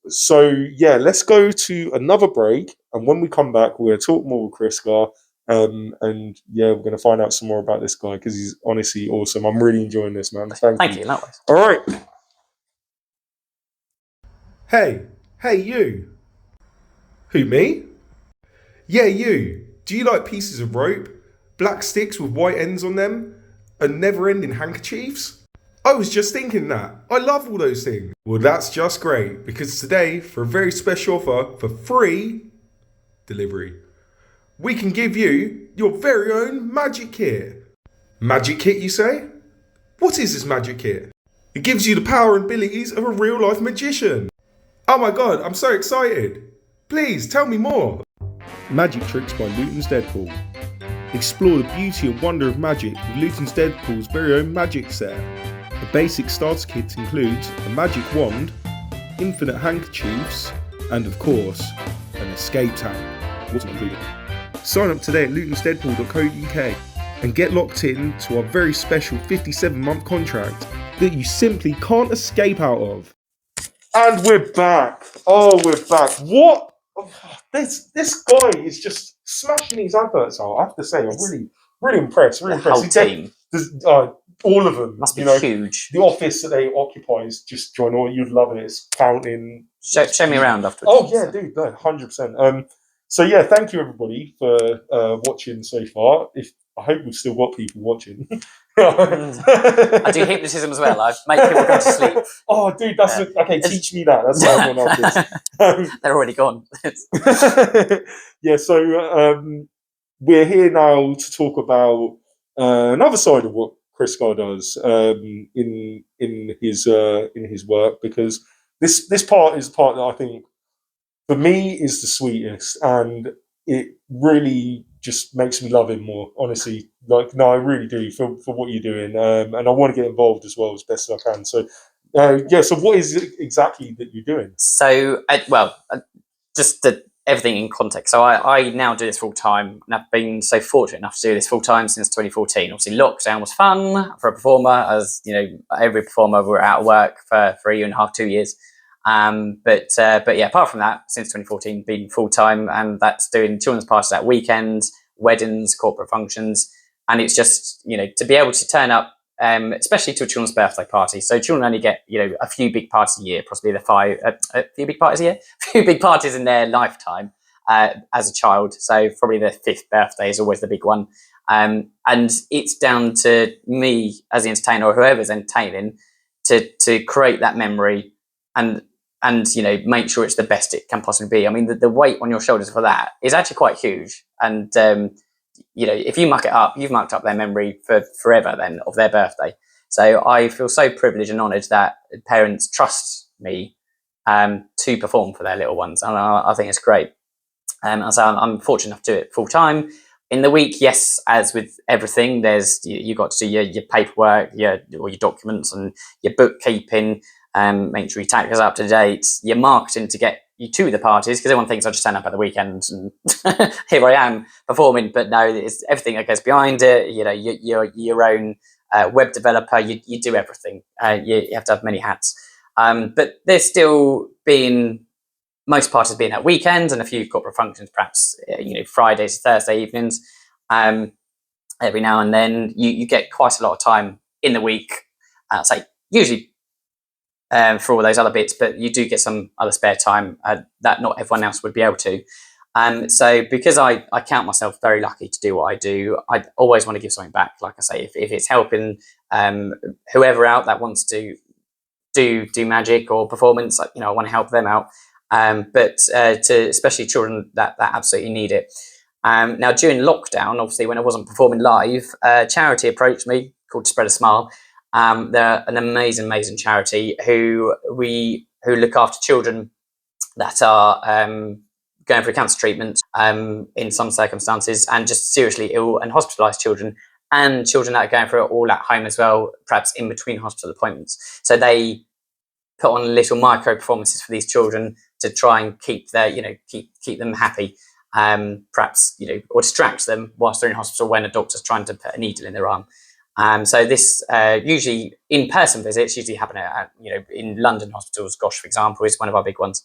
Speaker 1: So yeah, let's go to another break, and when we come back, we're going to talk more with Krisgar. And yeah, we're going to find out some more about this guy because he's honestly awesome. I'm really enjoying this, man. Thank you.
Speaker 2: Likewise.
Speaker 1: All right.
Speaker 3: Hey, you. Who, me? Yeah, you. Do you like pieces of rope, black sticks with white ends on them, and never-ending handkerchiefs? I was just thinking that. I love all those things. Well, that's just great, because today, for a very special offer for free delivery, we can give you your very own magic kit. Magic kit, you say? What is this magic kit? It gives you the power and abilities of a real-life magician. Oh my God, I'm so excited. Please, tell me more. Magic Tricks by Luton's Deadpool. Explore the beauty and wonder of magic with Luton's Deadpool's very own magic set. The basic starter kit includes a magic wand, infinite handkerchiefs, and of course, an escape tank. Wasn't included. Sign up today at lutonsdeadpool.co.uk and get locked in to our very special 57-month contract that you simply can't escape out of.
Speaker 1: And we're back. Oh, we're back. What? This guy is just smashing these adverts out. I have to say, I'm really impressed. Really impressed.
Speaker 2: Whole team.
Speaker 1: All of them.
Speaker 2: Must be huge.
Speaker 1: The office that they occupy is just ginormous. You'd love it. It's fountain.
Speaker 2: Show me around afterwards.
Speaker 1: Oh yeah, dude, 100%. So yeah, thank you everybody for watching so far. I hope we've still got people watching.
Speaker 2: I do hypnotism as well. I make people go to sleep.
Speaker 1: Oh, dude, okay. Teach me that. That's what I want after this.
Speaker 2: They're already gone.
Speaker 1: Yeah. So we're here now to talk about another side of what Krisgar does in his work, because this part is the part that I think for me is the sweetest, and it really just makes me love him more, honestly. Like, no, I really do for what you're doing, and I want to get involved as well as best as I can. So, so what is it exactly that you're doing?
Speaker 2: So, just everything in context. So, I now do this full time, and I've been so fortunate enough to do this full time since 2014. Obviously, lockdown was fun for a performer, as you know, every performer were out of work for a year and a half, 2 years. But yeah, apart from that, since 2014, been full time, and that's doing children's parties at weekends, weddings, corporate functions, and it's just to be able to turn up, especially to a children's birthday party. So children only get a few big parties a year, possibly a few big parties a year, a few big parties in their lifetime, as a child. So probably the 5th birthday is always the big one. And it's down to me as the entertainer or whoever's entertaining to create that memory and make sure it's the best it can possibly be. I mean, the weight on your shoulders for that is actually quite huge. And if you muck it up, you've mucked up their memory for forever then of their birthday. So I feel so privileged and honoured that parents trust me to perform for their little ones, and I think it's great. And so I'm fortunate enough to do it full time. In the week, yes, as with everything, there's you got to do your paperwork, your documents, and your bookkeeping. Make sure your tax is up to date. Your marketing to get you to the parties, because everyone thinks I just turn up at the weekend and here I am performing. But no, it's everything that goes behind it. You're your own web developer. You do everything. You have to have many hats. But there's still been most parties being at weekends and a few corporate functions, perhaps Fridays, Thursday evenings. Every now and then you get quite a lot of time in the week. Say usually for all those other bits, but you do get some other spare time that not everyone else would be able to. So because I count myself very lucky to do what I do, I always want to give something back. Like I say, if it's helping whoever out that wants to do magic or performance, I want to help them out. But to especially children that absolutely need it. Now, during lockdown, obviously, when I wasn't performing live, a charity approached me called Spread a Smile. They're an amazing charity who look after children that are going through cancer treatment in some circumstances, and just seriously ill and hospitalised children, and children that are going through it all at home as well, perhaps in between hospital appointments. So they put on little micro performances for these children to try and keep keep them happy, perhaps or distract them whilst they're in hospital when a doctor's trying to put a needle in their arm. So this usually in-person visits usually happen at in London hospitals. Gosh, for example, is one of our big ones.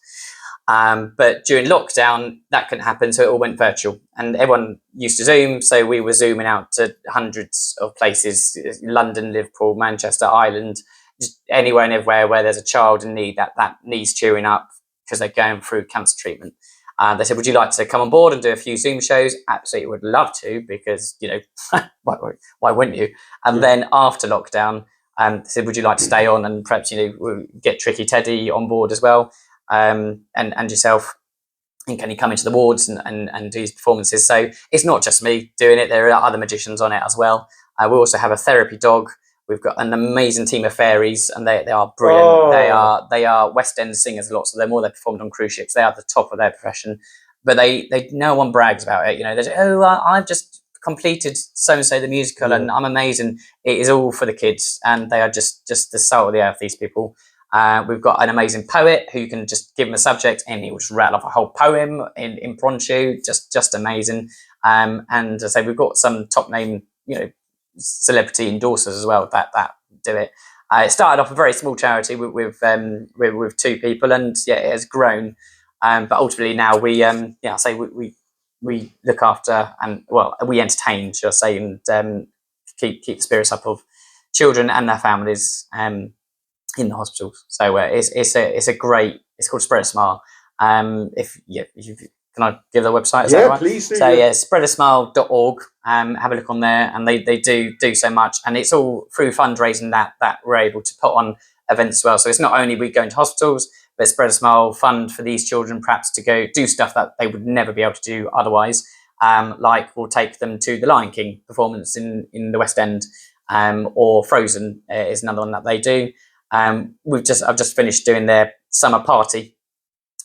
Speaker 2: But during lockdown, that couldn't happen, so it all went virtual, and everyone used to Zoom. So we were zooming out to hundreds of places: London, Liverpool, Manchester, Ireland, just anywhere and everywhere where there's a child in need that needs cheering up because they're going through cancer treatment. They said, "Would you like to come on board and do a few Zoom shows?" Absolutely, would love to, because why wouldn't you? And then after lockdown, they said, "Would you like to stay on and perhaps we'll get Tricky Teddy on board as well, and yourself? And can you come into the wards and do these performances?" So it's not just me doing it; there are other magicians on it as well. We also have a therapy dog. We've got an amazing team of fairies, and they are brilliant. Oh. They are West End singers a lot, so they're performed on cruise ships. They are the top of their profession, but they no one brags about it. They say, "Oh, I've just completed so and so the musical, and I'm amazing." It is all for the kids, and they are just the soul of the earth. These people. We've got an amazing poet who you can just give him a subject and he will just rattle off a whole poem in impromptu, just amazing. And as I say, we've got some top name, celebrity endorsers as well that do it. It started off a very small charity with 2 people, and it has grown. But ultimately now we look after and we entertain, shall I say, and keep the spirits up of children and their families in the hospitals. So it's a great. It's called Spread a Smile. Can I give the website? Is that right?
Speaker 1: Please do.
Speaker 2: So spreadasmile.org. Have a look on there, and they do so much, and it's all through fundraising that we're able to put on events as well. So it's not only we go into hospitals, but Spread a Smile fund for these children perhaps to go do stuff that they would never be able to do otherwise. Like we'll take them to the Lion King performance in the West End, or Frozen is another one that they do. I've just finished doing their summer party.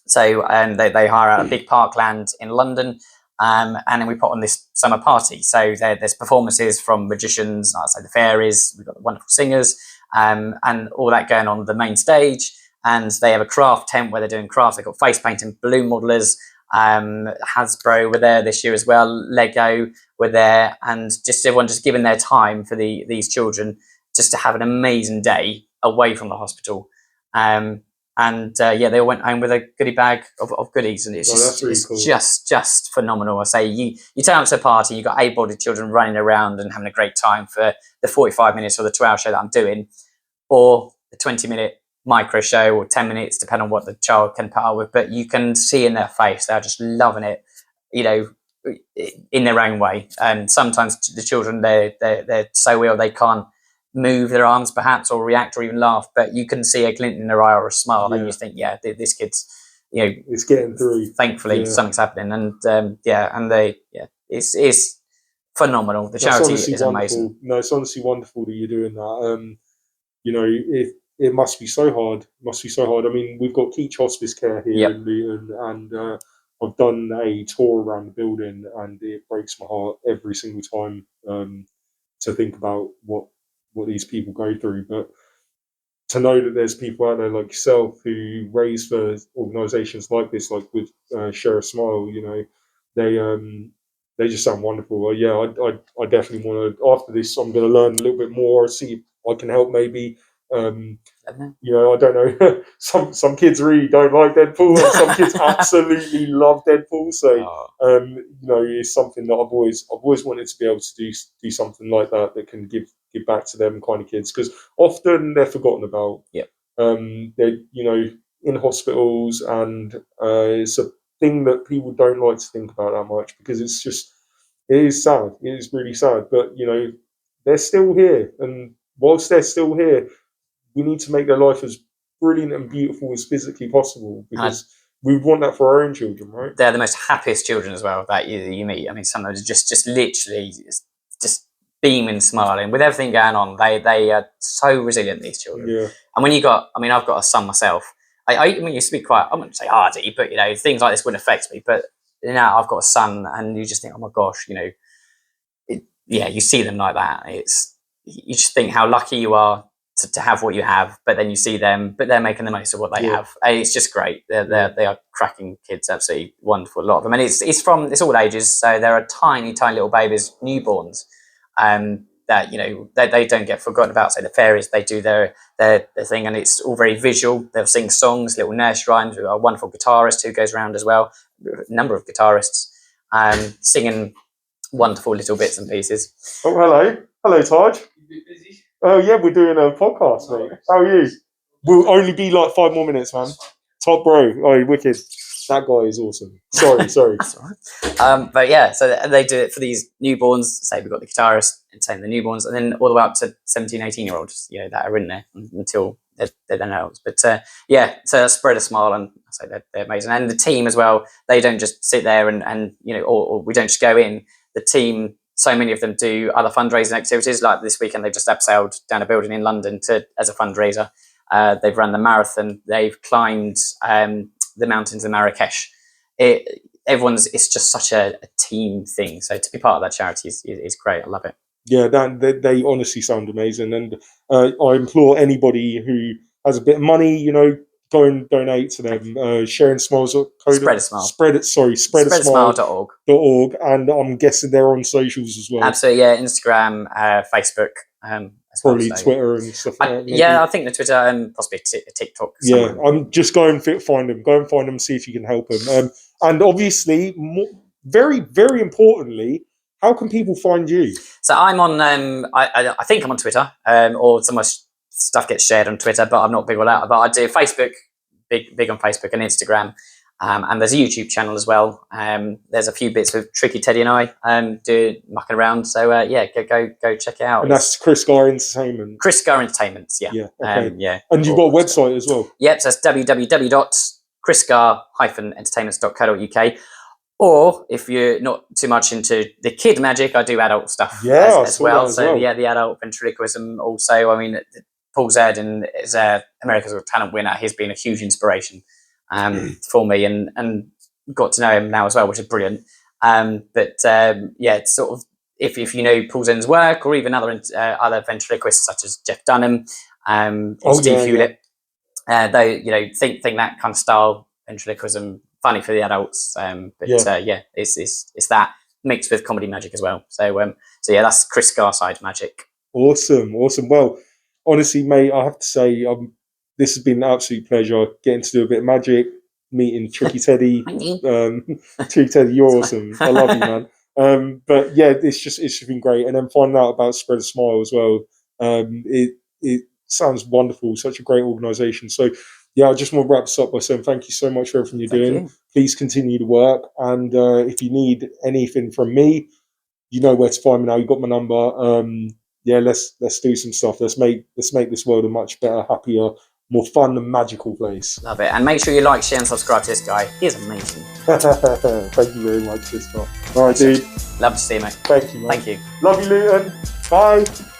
Speaker 2: So they hire out a big parkland in London, and then we put on this summer party. So there's performances from magicians, like I say, the fairies. We've got the wonderful singers, and all that going on the main stage. And they have a craft tent where they're doing crafts. They've got face painting, balloon modelers. Hasbro were there this year as well. Lego were there, and just everyone just giving their time for these children just to have an amazing day away from the hospital. They all went home with a goodie bag of goodies, and it's
Speaker 1: cool.
Speaker 2: just phenomenal. I say you turn up to a party, you've got able-bodied children running around and having a great time for the 45 minutes or the 2-hour show that I'm doing, or the 20-minute micro show or 10 minutes, depending on what the child can put up with. But you can see in their face they're just loving it, in their own way. And sometimes the children, they're so ill they can't move their arms perhaps or react or even laugh, but you can see a glint in their eye or a smile, and you think, this kid's
Speaker 1: it's getting through.
Speaker 2: Thankfully something's happening. And it's phenomenal. The charity is amazing.
Speaker 1: No, it's honestly wonderful that you're doing that. It must be so hard. I mean, we've got Keach Hospice Care here in Luton, and I've done a tour around the building, and it breaks my heart every single time to think about what these people go through. But to know that there's people out there like yourself who raise for organisations like this, like with Share a Smile, they just sound wonderful. I definitely want to. After this, I'm going to learn a little bit more, see if I can help maybe. I don't know. some kids really don't like Deadpool, and some kids absolutely love Deadpool. So, it's something that I've always wanted to be able to do something like that can give back to them kind of kids, because often they're forgotten about. They're in hospitals, and it's a thing that people don't like to think about that much, because it is sad. It is really sad, but they're still here, and whilst they're still here, we need to make their life as brilliant and beautiful as physically possible, because we want that for our own children, right?
Speaker 2: They're the most happiest children as well that you meet. I mean, some of them just literally just beaming, smiling with everything going on. They are so resilient, these children.
Speaker 1: Yeah.
Speaker 2: And when I've got a son myself. I used to be quite, I wouldn't say hardy, but things like this wouldn't affect me. But now I've got a son, and you just think, oh my gosh, you see them like that. You just think how lucky you are to have what you have, but then you see them, but they're making the most of what they have. And it's just great. They are cracking kids, absolutely wonderful. A lot of them, and it's all ages. So there are tiny little babies, newborns, that they don't get forgotten about. So the fairies, they do their thing, and it's all very visual. They'll sing songs, little nursery rhymes. We've got a wonderful guitarist who goes around as well. A number of guitarists singing wonderful little bits and pieces.
Speaker 1: Oh, hello, Taj. Oh yeah, we're doing a podcast, mate. How are you? We'll only be like 5 more minutes, man. Top bro. Oh, wicked. That guy is awesome. Sorry.
Speaker 2: That's all right. But yeah, so they do it for these newborns. Say we've got the guitarist entertaining the newborns, and then all the way up to 17, 18-year-olds, that are in there until they're done adults. But so Spread a Smile, and I say they're amazing. And the team as well, they don't just sit there and or we don't just go in. The team, so many of them do other fundraising activities. Like this weekend, they've just abseiled down a building in London as a fundraiser. They've run the marathon. They've climbed the mountains of Marrakesh. It's just such a team thing. So to be part of that charity is great. I love it.
Speaker 1: Yeah, they honestly sound amazing, and I implore anybody who has a bit of money, go and donate to them. Sharing Smiles.
Speaker 2: Spread a Smile.
Speaker 1: Spreadasmile.org, and I'm guessing they're on socials as well.
Speaker 2: Absolutely, yeah. Instagram, Facebook,
Speaker 1: probably Twitter and stuff like that. Maybe.
Speaker 2: Yeah, I think the Twitter and possibly TikTok.
Speaker 1: Yeah, I'm just going to find them. Go and find them, see if you can help them. And obviously, very, very importantly, how can people find you?
Speaker 2: So I'm on. I think I'm on Twitter, or some of my stuff gets shared on Twitter, but I'm not big on that. But I do Facebook, big on Facebook and Instagram. And there's a YouTube channel as well. There's a few bits with Tricky Teddy and I do mucking around. So go check it out.
Speaker 1: And that's Krisgar Entertainment.
Speaker 2: Krisgar Entertainment, yeah.
Speaker 1: Yeah. Okay.
Speaker 2: Yeah.
Speaker 1: And you've got a website as well.
Speaker 2: Yep. So that's www.krisgar-entertainments.co.uk. Or if you're not too much into the kid magic, I do adult stuff as well. So yeah, the adult ventriloquism also. I mean, Paul Zerdin is America's Got Talent winner. He's been a huge inspiration for me, and got to know him now as well, which is brilliant. It's sort of if you know Paul Zerdin's work, or even other ventriloquists such as Jeff Dunham or Steve Hewlett, they think that kind of style ventriloquism funny for the adults, it's that mixed with comedy magic as well. So that's Krisgar side magic.
Speaker 1: Awesome. Well, honestly, mate, I have to say, this has been an absolute pleasure getting to do a bit of magic, meeting Tricky Teddy. Tricky Teddy, you're awesome. I love you, man. But yeah, it's just been great, and then finding out about Spread a Smile as well. It sounds wonderful. Such a great organisation. So, yeah, I just want to wrap this up by saying thank you so much for everything you're doing. Please continue to work. And if you need anything from me, you know where to find me now. You've got my number. Yeah, let's do some stuff. Let's make this world a much better, happier, more fun and magical place.
Speaker 2: Love it. And make sure you like, share and subscribe to this guy. He's amazing.
Speaker 1: Thank you very much, Krisgar. All right, dude.
Speaker 2: Love to see you, mate.
Speaker 1: Thank you, mate.
Speaker 2: Thank you.
Speaker 1: Love you, Luton. Bye.